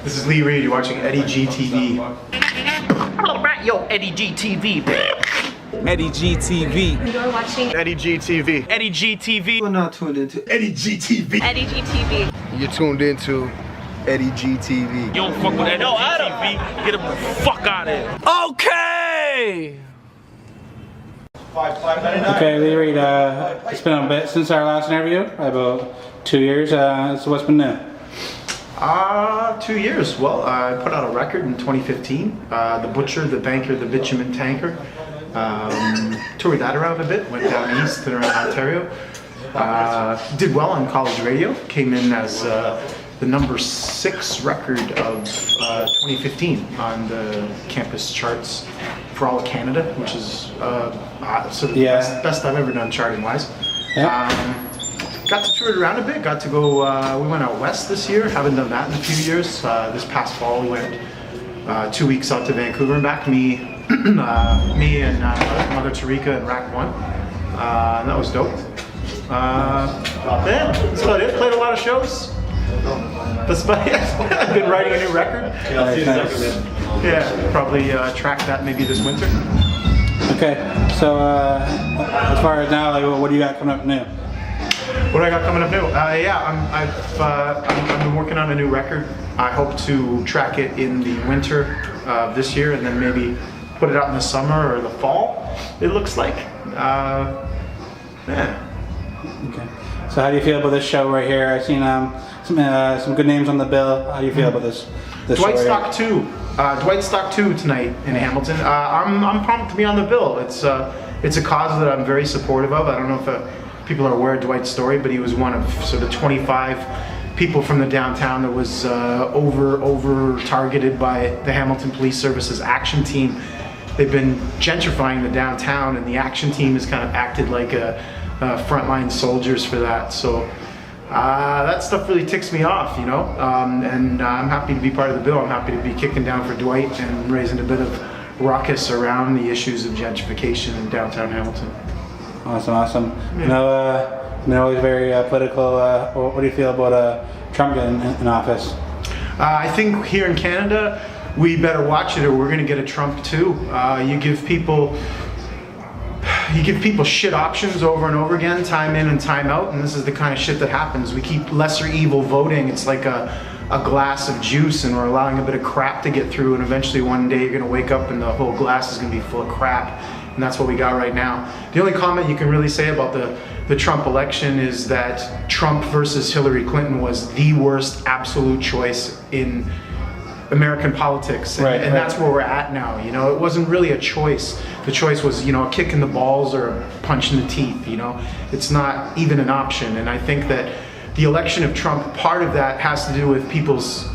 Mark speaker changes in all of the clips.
Speaker 1: This is Lee Reed. You're watching Eddie G TV.
Speaker 2: Alright, yo, Eddie G TV.
Speaker 3: Eddie G TV.
Speaker 4: You're watching
Speaker 1: Eddie G TV.
Speaker 2: Eddie G TV.
Speaker 5: You're not tuned into
Speaker 1: Eddie G TV.
Speaker 4: Eddie G TV.
Speaker 5: You're tuned into Eddie G TV.
Speaker 2: You don't fuck with Eddie G TV. Get the fuck out of here. Okay!
Speaker 6: Okay, Lee Reed, it's been a bit since our last interview, about 2 years, so what's been new?
Speaker 1: 2 years. Well, I put out a record in 2015. The Butcher, the Banker, the Bitumen Tanker. Toured that around a bit. Went down east and around Ontario. Did well on college radio. Came in as the number 6 record of 2015 on the campus charts for all of Canada, which is sort of the best I've ever done charting wise.
Speaker 6: Yeah.
Speaker 1: Got to tour it around a bit, got to go, we went out west this year, haven't done that in a few years. This past fall we went 2 weeks out to Vancouver and back, me and Mother Tarika and Rack 1. And that was dope. Yeah, that's about it. Played a lot of shows. That's about it. I've been writing a new record. Yeah, probably track that maybe this winter.
Speaker 6: Okay, so as far as now, like, what do you got coming up new?
Speaker 1: What do I got coming up new? I've been working on a new record. I hope to track it in the winter of this year and then maybe put it out in the summer or the fall, it looks like. Yeah.
Speaker 6: Okay. So how do you feel about this show right here? I've seen some good names on the bill. How do you feel about this
Speaker 1: Dwight
Speaker 6: show
Speaker 1: Stock
Speaker 6: right
Speaker 1: 2. Dwight Stock 2 tonight in Hamilton. I'm pumped to be on the bill. It's a cause that I'm very supportive of. I don't know if people are aware of Dwight's story, but he was one of sort of 25 people from the downtown that was over targeted by the Hamilton Police Service's action team. They've been gentrifying the downtown, and the action team has kind of acted like a frontline soldiers for that. So that stuff really ticks me off, you know. And I'm happy to be part of the bill. I'm happy to be kicking down for Dwight and raising a bit of ruckus around the issues of gentrification in downtown Hamilton.
Speaker 6: Awesome. Yeah. Always very political. What do you feel about Trump getting in office?
Speaker 1: I think here in Canada, we better watch it or we're going to get a Trump too. You give people shit options over and over again, time in and time out, and this is the kind of shit that happens. We keep lesser evil voting. It's like a glass of juice, and we're allowing a bit of crap to get through, and eventually one day you're going to wake up and the whole glass is going to be full of crap, and that's what we got right now. The only comment you can really say about the Trump election is that Trump versus Hillary Clinton was the worst absolute choice in American politics, and that's where we're at now. You know, it wasn't really a choice. The choice was, you know, a kick in the balls or a punch in the teeth. You know, it's not even an option. And I think that the election of Trump, part of that has to do with people's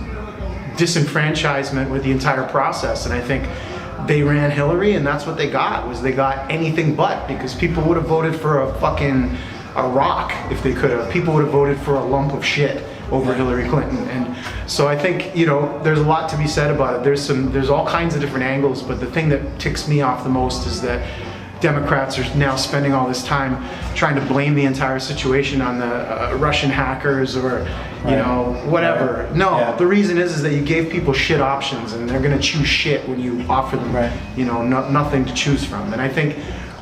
Speaker 1: disenfranchisement with the entire process. And I think they ran Hillary, and that's what they got, was they got anything but, because people would have voted for a rock if they could have. People would have voted for a lump of shit over Hillary Clinton. And so I think, you know, there's a lot to be said about it. There's all kinds of different angles, but the thing that ticks me off the most is that Democrats are now spending all this time trying to blame the entire situation on the Russian hackers or, you know, whatever. No, the reason is that you gave people shit options, and they're gonna choose shit when you offer them, you know, nothing to choose from. And I think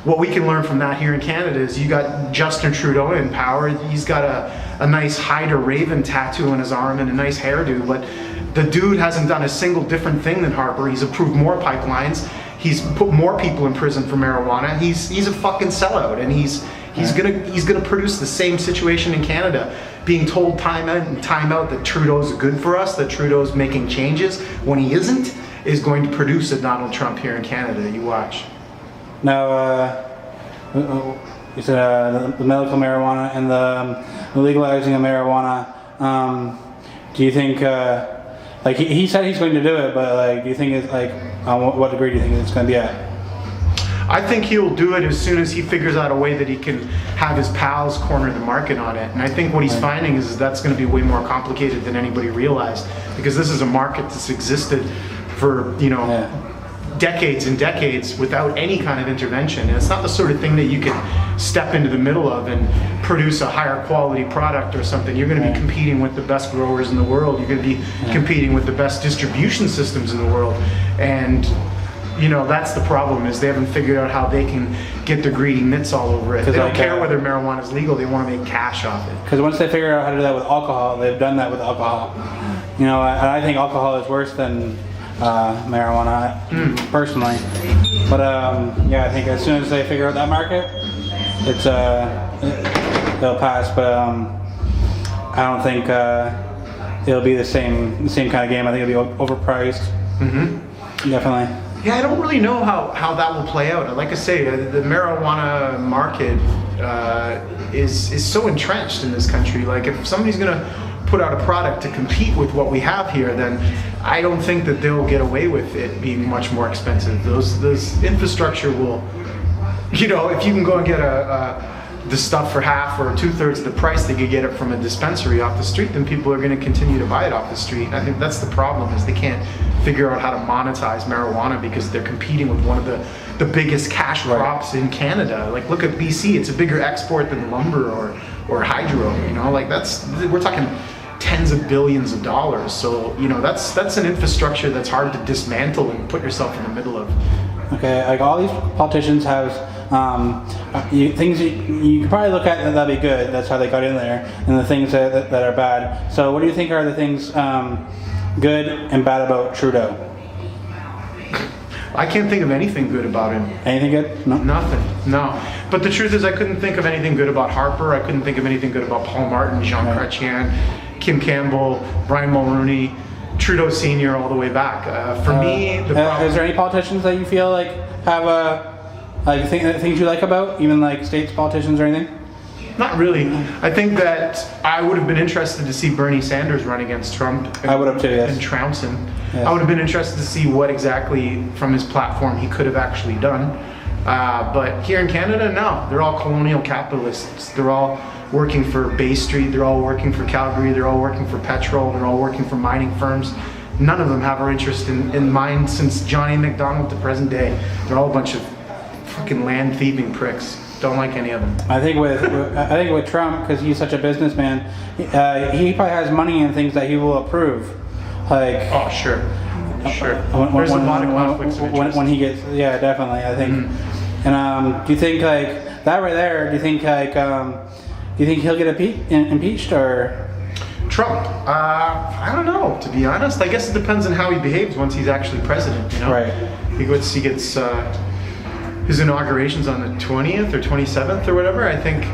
Speaker 1: what we can learn from that here in Canada is you got Justin Trudeau in power. He's got a nice Hyder Raven tattoo on his arm and a nice hairdo, but the dude hasn't done a single different thing than Harper. He's approved more pipelines. He's put more people in prison for marijuana. He's a fucking sellout, and he's gonna produce the same situation in Canada, being told time in and time out that Trudeau's good for us, that Trudeau's making changes when he isn't, is going to produce a Donald Trump here in Canada. You watch.
Speaker 6: Now, you said the medical marijuana and the legalizing of marijuana. Do you think, like he said he's going to do it, but like, do you think it's like, on what degree do you think it's going to be at?
Speaker 1: I think he'll do it as soon as he figures out a way that he can have his pals corner the market on it. And I think what he's finding is that's going to be way more complicated than anybody realized, because this is a market that's existed for, you know, decades and decades without any kind of intervention. And it's not the sort of thing that you can step into the middle of and produce a higher quality product or something. You're going to be competing with the best growers in the world. You're going to be competing with the best distribution systems in the world. And you know, that's the problem, is they haven't figured out how they can get their greedy mitts all over it. They don't care whether marijuana is legal, they want to make cash off it.
Speaker 6: Because once they figure out how to do that with alcohol, they've done that with alcohol. You know, I think alcohol is worse than marijuana, personally. But yeah, I think as soon as they figure out that market, they'll pass. But I don't think it'll be the same kind of game. I think it'll be overpriced. Definitely.
Speaker 1: Yeah, I don't really know how that will play out. Like I say, the marijuana market is so entrenched in this country. Like, if somebody's going to put out a product to compete with what we have here, then I don't think that they'll get away with it being much more expensive. Those infrastructure will, you know, if you can go and get the stuff for half or 2/3 of the price they could get it from a dispensary off the street, then people are going to continue to buy it off the street. I think that's the problem, is they can't figure out how to monetize marijuana because they're competing with one of the biggest cash crops in Canada. Like, look at BC, it's a bigger export than lumber or hydro, you know, like we're talking tens of billions of dollars. So, you know, that's an infrastructure that's hard to dismantle and put yourself in the middle of.
Speaker 6: Okay, like all these politicians have things you can probably look at that'll be good. That's how they got in there, and the things that are bad. So, what do you think are the things good and bad about Trudeau?
Speaker 1: I can't think of anything good about him.
Speaker 6: Anything good? No.
Speaker 1: Nothing. No. But the truth is, I couldn't think of anything good about Harper. I couldn't think of anything good about Paul Martin, Jean Chrétien, Kim Campbell, Brian Mulroney, Trudeau Senior, all the way back. For me, the problem.
Speaker 6: Is there any politicians that you feel like have things you like about, even like states politicians or anything?
Speaker 1: Not really. I think that I would have been interested to see Bernie Sanders run against Trump.
Speaker 6: I would have too, yes.
Speaker 1: And trounce him.
Speaker 6: Yes.
Speaker 1: I would have been interested to see what exactly from his platform he could have actually done. But here in Canada, no. They're all colonial capitalists. They're all working for Bay Street. They're all working for Calgary. They're all working for petrol. They're all working for mining firms. None of them have our interest in mind since Johnny McDonald to present day. They're all a bunch of fucking land thieving pricks. Don't like any of them.
Speaker 6: I think with Trump, because he's such a businessman, he probably has money and things that he will approve. Like,
Speaker 1: oh, sure. There's a lot of conflicts of interest.
Speaker 6: When he gets, yeah, definitely. I think. And do you think like that right there? Do you think like do you think he'll get impeached or? Trump?
Speaker 1: I don't know, to be honest. I guess it depends on how he behaves once he's actually president. You know,
Speaker 6: right?
Speaker 1: He gets his inauguration's on the 20th or 27th or whatever. I think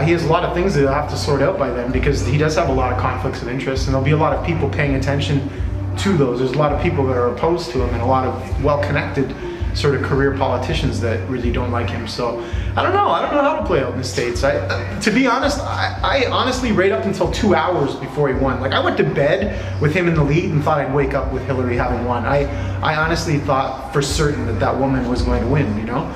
Speaker 1: he has a lot of things that he'll have to sort out by then, because he does have a lot of conflicts of interest, and there'll be a lot of people paying attention to those. There's a lot of people that are opposed to him, and a lot of well-connected sort of career politicians that really don't like him. So I don't know how to play out in the States. To be honest, I honestly, right up until 2 hours before he won, like I went to bed with him in the lead and thought I'd wake up with Hillary having won. I honestly thought for certain that woman was going to win, you know?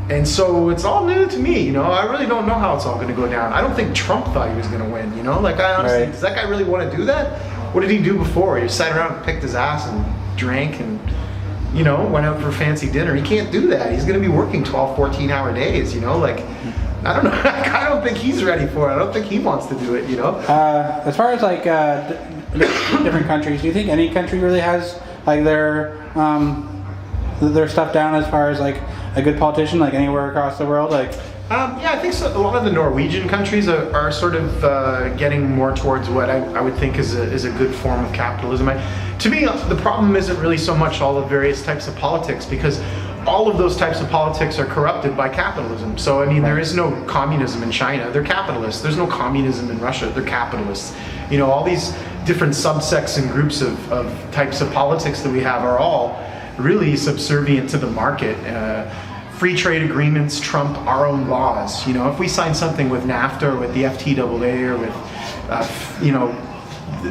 Speaker 1: And so it's all new to me, you know? I really don't know how it's all going to go down. I don't think Trump thought he was going to win, you know? Like, I honestly, does that guy really want to do that? What did he do before? He sat around and picked his ass and drank and, you know, went out for fancy dinner. He can't do that. He's going to be working 12, 14-hour days, you know? Like, I don't know. I don't think he's ready for it. I don't think he wants to do it, you know?
Speaker 6: As far as, like, different countries, do you think any country really has, like, their stuff down as far as, like, a good politician, like, anywhere across the world? Like,
Speaker 1: yeah, I think so. A lot of the Norwegian countries are sort of getting more towards what I would think is a good form of capitalism. To me, the problem isn't really so much all the various types of politics, because all of those types of politics are corrupted by capitalism. So, I mean, there is no communism in China. They're capitalists. There's no communism in Russia. They're capitalists. You know, all these different subsects and groups of types of politics that we have are all really subservient to the market. Free trade agreements trump our own laws. You know, if we sign something with NAFTA or with the FTAA or with, you know,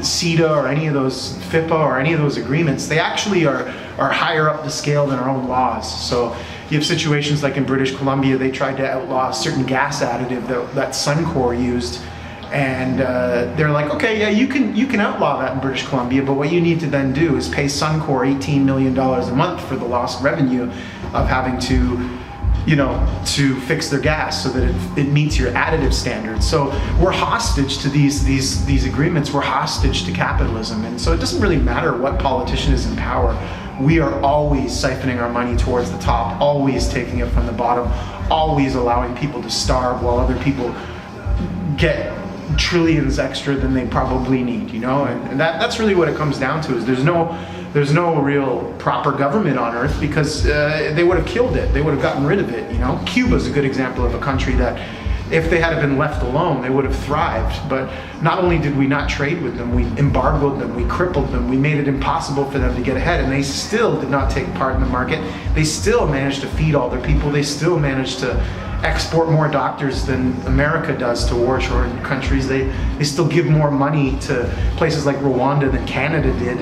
Speaker 1: CETA or any of those, FIPA or any of those agreements, they actually are higher up the scale than our own laws. So you have situations like in British Columbia, they tried to outlaw a certain gas additive that Suncor used And they're like, okay, yeah, you can outlaw that in British Columbia, but what you need to then do is pay Suncor $18 million a month for the lost revenue of having to fix their gas so that it meets your additive standards. So we're hostage to these agreements. We're hostage to capitalism, and so it doesn't really matter what politician is in power. We are always siphoning our money towards the top, always taking it from the bottom, always allowing people to starve while other people get trillions extra than they probably need, and that's really what it comes down to. Is there's no real proper government on earth, because they would have killed it. They would have gotten rid of it. Cuba's a good example of a country that, if they had been left alone, they would have thrived. But not only did we not trade with them, we embargoed them, we crippled them, we made it impossible for them to get ahead, and they still did not take part in the market. They still managed to feed all their people. They still managed to export more doctors than America does to war-torn countries. They still give more money to places like Rwanda than Canada did,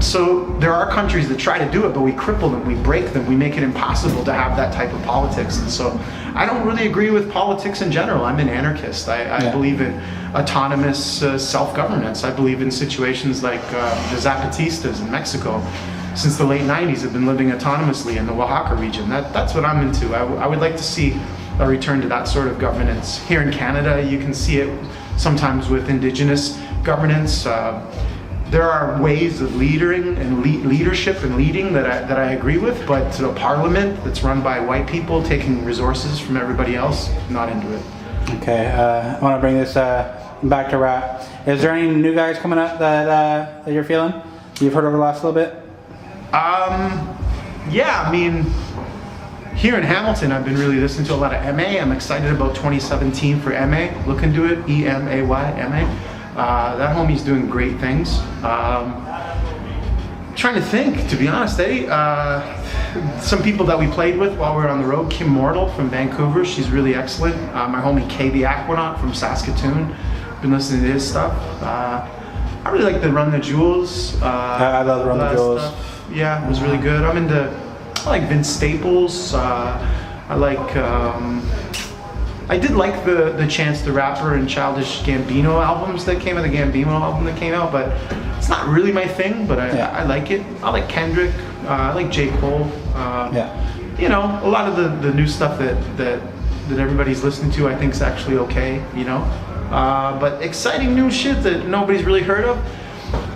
Speaker 1: So there are countries that try to do it, but we cripple them, we break them, we make it impossible to have that type of politics. And so I don't really agree with politics in general. I'm an anarchist. I believe in autonomous self-governance. I believe in situations like the Zapatistas in Mexico. Since the late 90s, have been living autonomously in the Oaxaca region. That's what I'm into. I would like to see a return to that sort of governance. Here in Canada, you can see it sometimes with Indigenous governance. There are ways of leading and leadership and leading that I agree with, but a parliament that's run by white people taking resources from everybody else, not into it.
Speaker 6: Okay, I want to bring this back to rap. Is there any new guys coming up that you're feeling? You've heard over the last little bit?
Speaker 1: Yeah, I mean, here in Hamilton, I've been really listening to a lot of MA. I'm excited about 2017 for MA. Look into it, EMAY, MA. That homie's doing great things. Trying to think, to be honest, some people that we played with while we were on the road, Kim Mortal from Vancouver, she's really excellent. My homie Kay the Aquanaut from Saskatoon, been listening to his stuff. I really like the Run the Jewels.
Speaker 6: I love Run the Jewels.
Speaker 1: Stuff. Yeah, it was really good. I like Vince Staples. I did like the Chance the Rapper and Childish Gambino albums that came out, the Gambino album that came out, but it's not really my thing, but I like it. I like Kendrick, I like J. Cole. A lot of the new stuff that everybody's listening to, I think is actually okay, But exciting new shit that nobody's really heard of,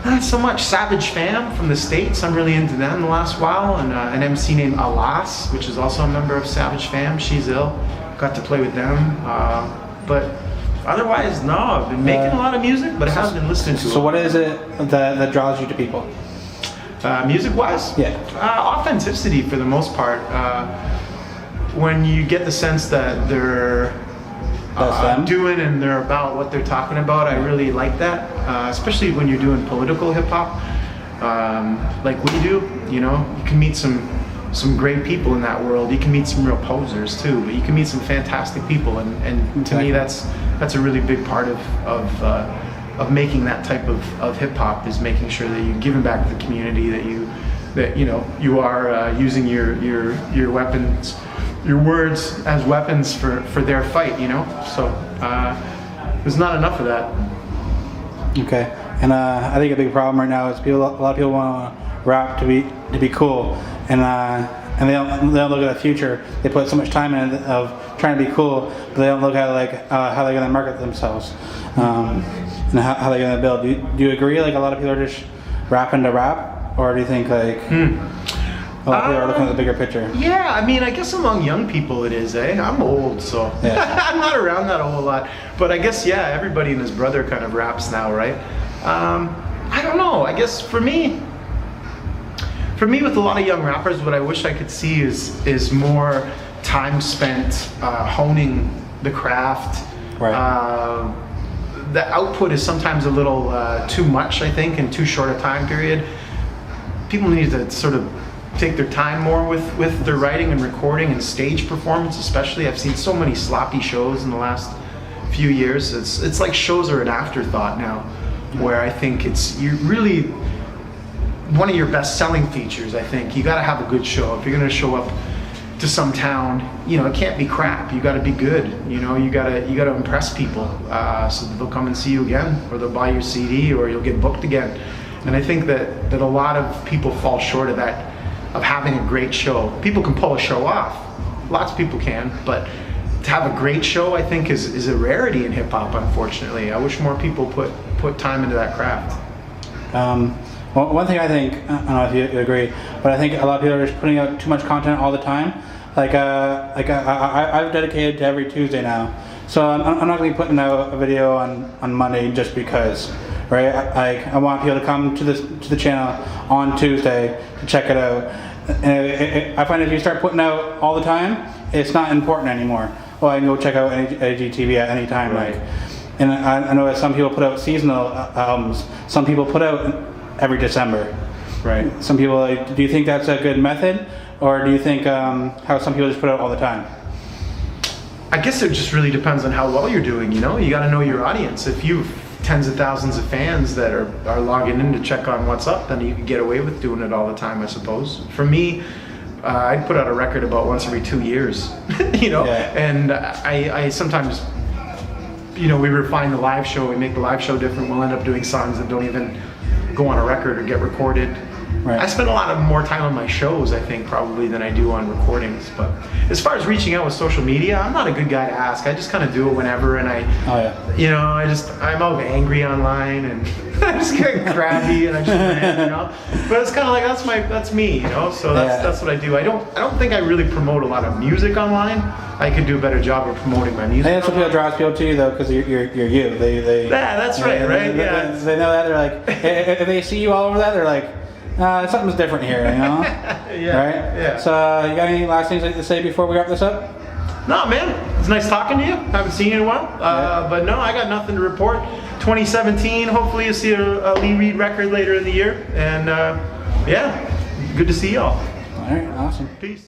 Speaker 1: not so much. Savage Fam from the States, I'm really into them the last while, and an MC named Alas, which is also a member of Savage Fam, she's ill. Got to play with them, but otherwise, no, I've been making a lot of music, but I haven't been listening to it.
Speaker 6: So what is it that draws you to people?
Speaker 1: Music-wise?
Speaker 6: Yeah.
Speaker 1: Authenticity for the most part. When you get the sense that they're doing and they're about what they're talking about, I really like that, especially when you're doing political hip-hop, like we do, you can meet some great people in that world. You can meet some real posers too, but you can meet some fantastic people, and to me that's a really big part of making that type of hip hop, is making sure that you're giving back to the community, that you are using your weapons, your words as weapons for their fight, so there's not enough of that.
Speaker 6: Okay. And I think a big problem right now is a lot of people want to rap to be cool, and they don't look at the future. They put so much time in it of trying to be cool, but they don't look at how they're going to market themselves, and how they're going to build. Do you agree? Like, a lot of people are just rapping to rap, or do you think a lot of people are looking at the bigger picture?
Speaker 1: Yeah, I mean, I guess among young people it is. I'm old, so I'm not around that a whole lot. But I guess everybody and his brother kind of raps now, right? I don't know. I guess for me, with a lot of young rappers, what I wish I could see is more time spent honing the craft.
Speaker 6: Right.
Speaker 1: The output is sometimes a little too much, I think, in too short a time period. People need to sort of take their time more with their writing and recording and stage performance, especially. I've seen so many sloppy shows in the last few years. It's like shows are an afterthought now, where I think you really, one of your best selling features, I think, you got to have a good show. If you're going to show up to some town, you know, it can't be crap. You got to be good. You know, you got to impress people, so that they'll come and see you again, or they'll buy your CD, or you'll get booked again. And I think that a lot of people fall short of that, of having a great show. People can pull a show off. Lots of people can, but to have a great show, I think, is a rarity in hip hop. Unfortunately, I wish more people put time into that craft.
Speaker 6: Well, one thing I think, I don't know if you agree, but I think a lot of people are just putting out too much content all the time. I've dedicated to every Tuesday now, so I'm not going to be putting out a video on Monday just because, right? I want people to come to the channel on Tuesday to check it out. And I find if you start putting out all the time, it's not important anymore. Well, I can go check out IGTV at any time,
Speaker 1: Right.
Speaker 6: like. And I know that some people put out seasonal albums. Some people put out every December.
Speaker 1: Right.
Speaker 6: Some people, like, do you think that's a good method, or do you think how some people just put out all the time?
Speaker 1: I guess it just really depends on how well you're doing. You know, you got to know your audience. If you've tens of thousands of fans that are logging in to check on what's up, then you can get away with doing it all the time, I suppose. For me, I'd put out a record about once every 2 years, you know,
Speaker 6: Yeah.
Speaker 1: and I sometimes, you know, we refine the live show, we make the live show different, we'll end up doing songs that don't even go on a record or get recorded.
Speaker 6: Right.
Speaker 1: I spend a lot more time on my shows, I think, probably than I do on recordings. But as far as reaching out with social media, I'm not a good guy to ask. I just kind of do it whenever, and you know, I'm out angry online, and I just get crabby, and I just rant, you know. But it's kind of like that's me, you know. So that's what I do. I don't think I really promote a lot of music online. I could do a better job of promoting my music.
Speaker 6: I think that's what people draws people to you, though, because you're you. They
Speaker 1: Yeah, that's right, right? Yeah.
Speaker 6: They know that. They're like, if they see you all over that, they're like, something's different here, you know?
Speaker 1: Yeah.
Speaker 6: Right?
Speaker 1: Yeah.
Speaker 6: So, you got any last things to say before we wrap this up?
Speaker 1: No, man, it's nice talking to you. Haven't seen you in a while. But no, I got nothing to report. 2017, hopefully you'll see a Lee Reed record later in the year. And yeah, good to see y'all.
Speaker 6: All right, awesome.
Speaker 1: Peace.